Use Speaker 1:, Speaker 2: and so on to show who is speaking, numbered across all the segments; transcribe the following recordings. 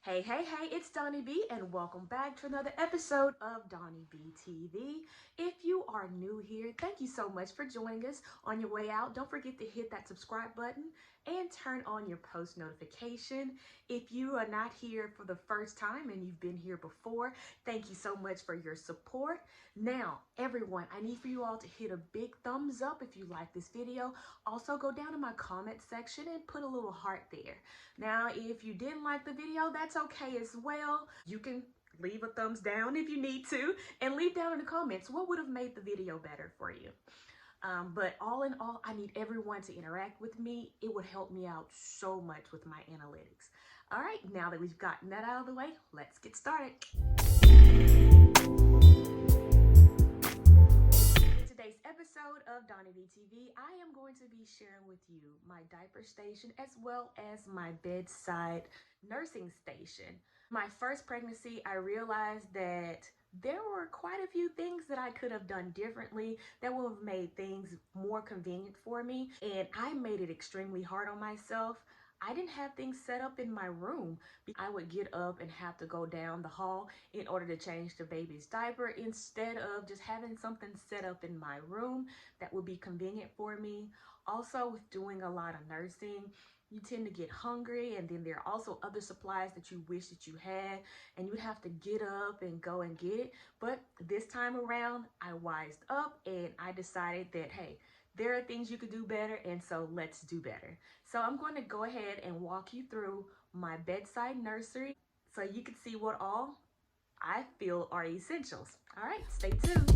Speaker 1: Hey, it's DonyB and welcome back to another episode of DonyB TV. If you are new here, thank you so much for joining us. On your way out, don't forget to hit that subscribe button and turn on your post notification. If you are not here for the first time and you've been here before, thank you so much for your support. Now, everyone, I need for you all to hit a big thumbs up if you like this video. Also, go down to my comment section and put a little heart there. Now, if you didn't like the video, that's okay as well. You can leave a thumbs down if you need to, and leave down in the comments what would have made the video better for you. But all in all, I need everyone to interact with me. It would help me out so much with my analytics. All right, now that we've gotten that out of the way, let's get started. In today's episode of DonyB TV, I am going to be sharing with you my diaper station as well as my bedside nursing station. My first pregnancy, I realized that there were quite a few things that I could have done differently that would have made things more convenient for me, and I made it extremely hard on myself. I didn't have things set up in my room. I would get up and have to go down the hall in order to change the baby's diaper instead of just having something set up in my room that would be convenient for me. Also, with doing a lot of nursing, you tend to get hungry, and then there are also other supplies that you wish that you had, and you'd have to get up and go and get it. But this time around, I wised up and I decided that, hey, there are things you could do better, and so let's do better. So I'm going to go ahead and walk you through my bedside nursery so you can see what all I feel are essentials. All right, stay tuned.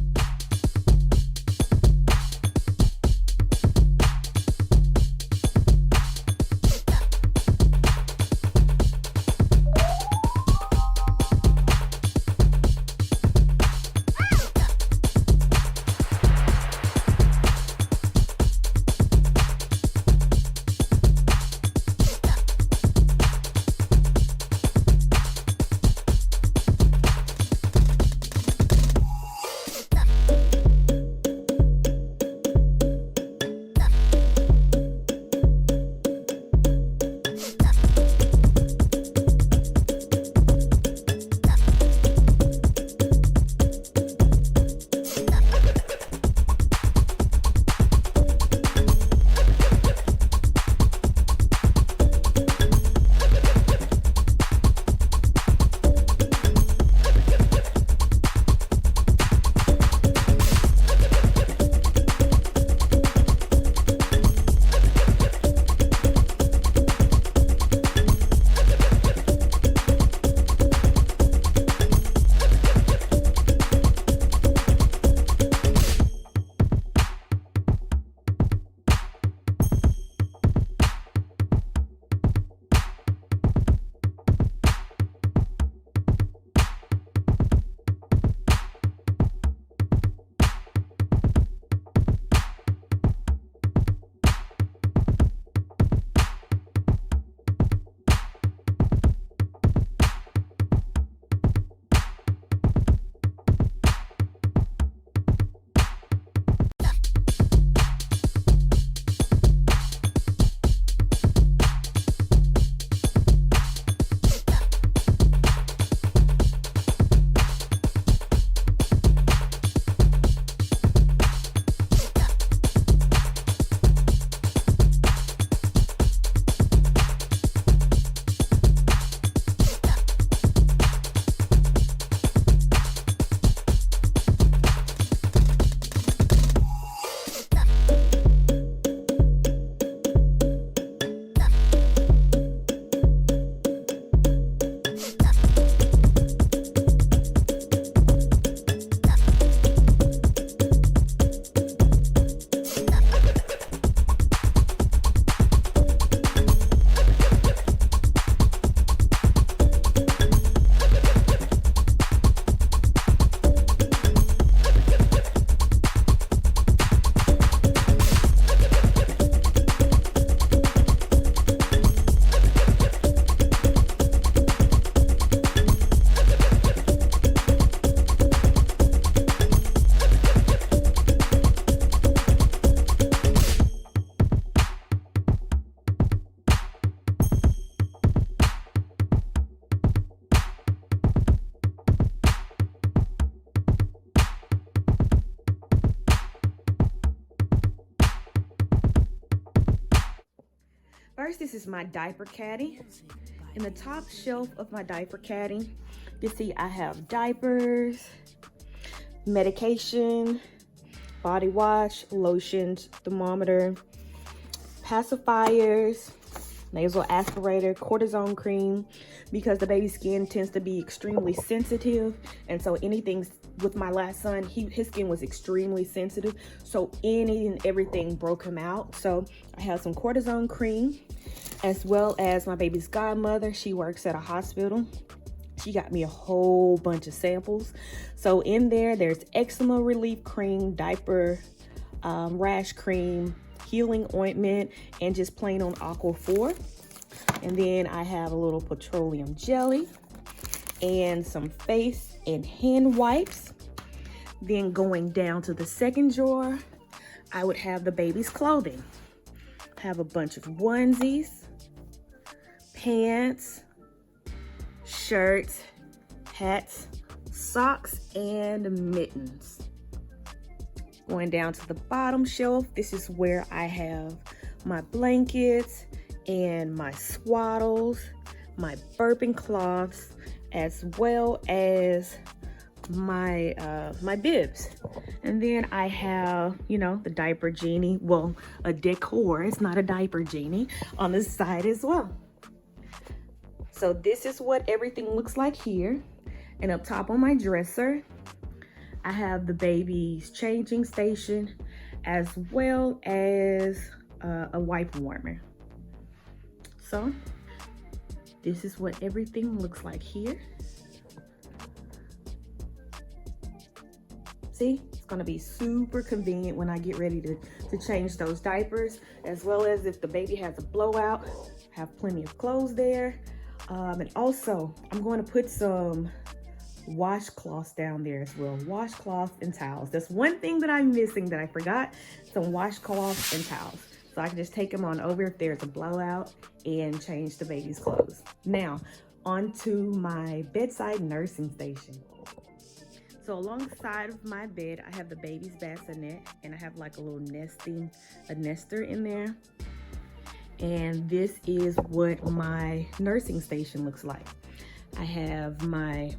Speaker 1: first, this is my diaper caddy. In the top shelf of my diaper caddy, you see I have diapers, medication, body wash, lotions, thermometer, pacifiers, nasal aspirator, cortisone cream, because the baby's skin tends to be extremely sensitive. And so anything with my last son, his skin was extremely sensitive. So any and everything broke him out. So I have some cortisone cream, as well as my baby's godmother. She works at a hospital. She got me a whole bunch of samples. So in there's eczema relief cream, diaper rash cream, healing ointment, and just plain on Aqua 4. And then I have a little petroleum jelly and some face and hand wipes. Then going down to the second drawer, I would have the baby's clothing. I have a bunch of onesies, pants, shirts, hats, socks, and mittens. Going down to the bottom shelf, this is where I have my blankets and my swaddles, my burping cloths, as well as my my bibs. And then I have, you know, the diaper genie, well, a decor, it's not a diaper genie, on the side as well. So this is what everything looks like here. And up top on my dresser, I have the baby's changing station, as well as a wipe warmer. So this is what everything looks like here. See, it's gonna be super convenient when I get ready to change those diapers, as well as if the baby has a blowout, have plenty of clothes there. And also, I'm going to put some washcloths down there as well. Washcloths and towels. That's one thing that I'm missing that I forgot. Some washcloths and towels. So I can just take them on over if there's a blowout and change the baby's clothes. Now, onto my bedside nursing station. So alongside of my bed, I have the baby's bassinet, and I have like a little nester in there. And this is what my nursing station looks like. I have my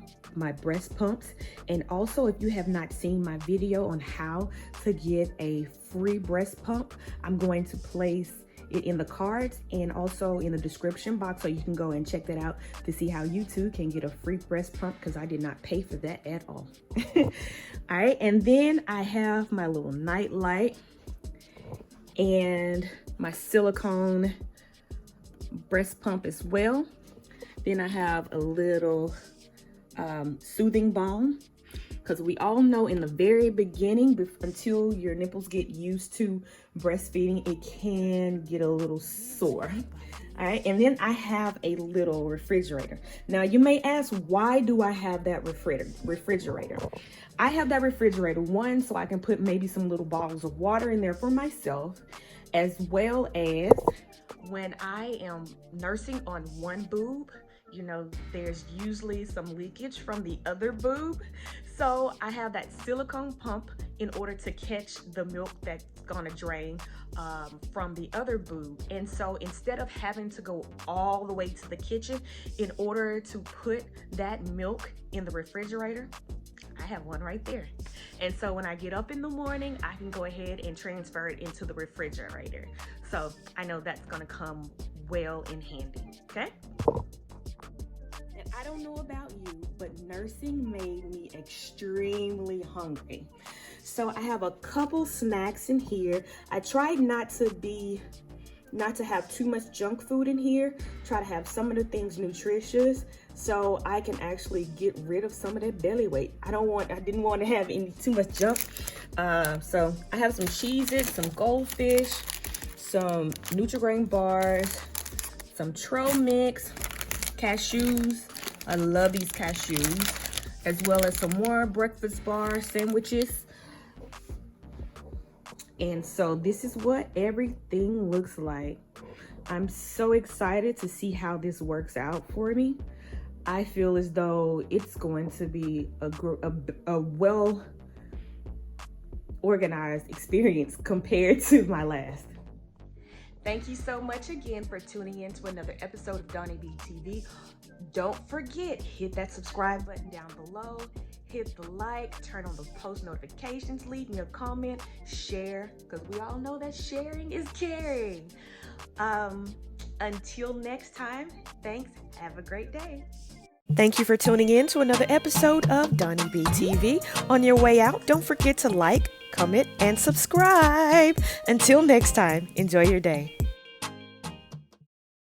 Speaker 1: breast pumps, and also if you have not seen my video on how to get a free breast pump, I'm going to place it in the cards and also in the description box, so you can go and check that out to see how you too can get a free breast pump, because I did not pay for that at all. All right, and then I have my little night light and my silicone breast pump as well. Then I have a little soothing balm, because we all know in the very beginning, until your nipples get used to breastfeeding, it can get a little sore. All right, and then I have a little refrigerator. Now you may ask, why do I have that refrigerator? I have that refrigerator, one, so I can put maybe some little bottles of water in there for myself, as well as when I am nursing on one boob, you know, there's usually some leakage from the other boob. So I have that silicone pump in order to catch the milk that's gonna drain from the other boob. And so instead of having to go all the way to the kitchen in order to put that milk in the refrigerator, I have one right there. And so when I get up in the morning, I can go ahead and transfer it into the refrigerator. So I know that's gonna come well in handy, okay? And I don't know about you, but nursing made me extremely hungry. So I have a couple snacks in here. I tried not to have too much junk food in here. Try to have some of the things nutritious, so I can actually get rid of some of that belly weight. I didn't want to have too much junk. So I have some Cheez-Its, some Goldfish, some Nutri-Grain bars, some Tro Mix, cashews. I love these cashews, as well as some more breakfast bar sandwiches. And so this is what everything looks like. I'm so excited to see how this works out for me. I feel as though it's going to be a well organized experience compared to my last. Thank you so much again for tuning in to another episode of DonyB TV. Don't forget, hit that subscribe button down below, hit the like, turn on the post notifications, leave me a comment, share, because we all know that sharing is caring. Until next time, thanks. Have a great day. Thank you for tuning in to another episode of DonyB TV. On your way out, don't forget to like, comment, and subscribe. Until next time, enjoy your day.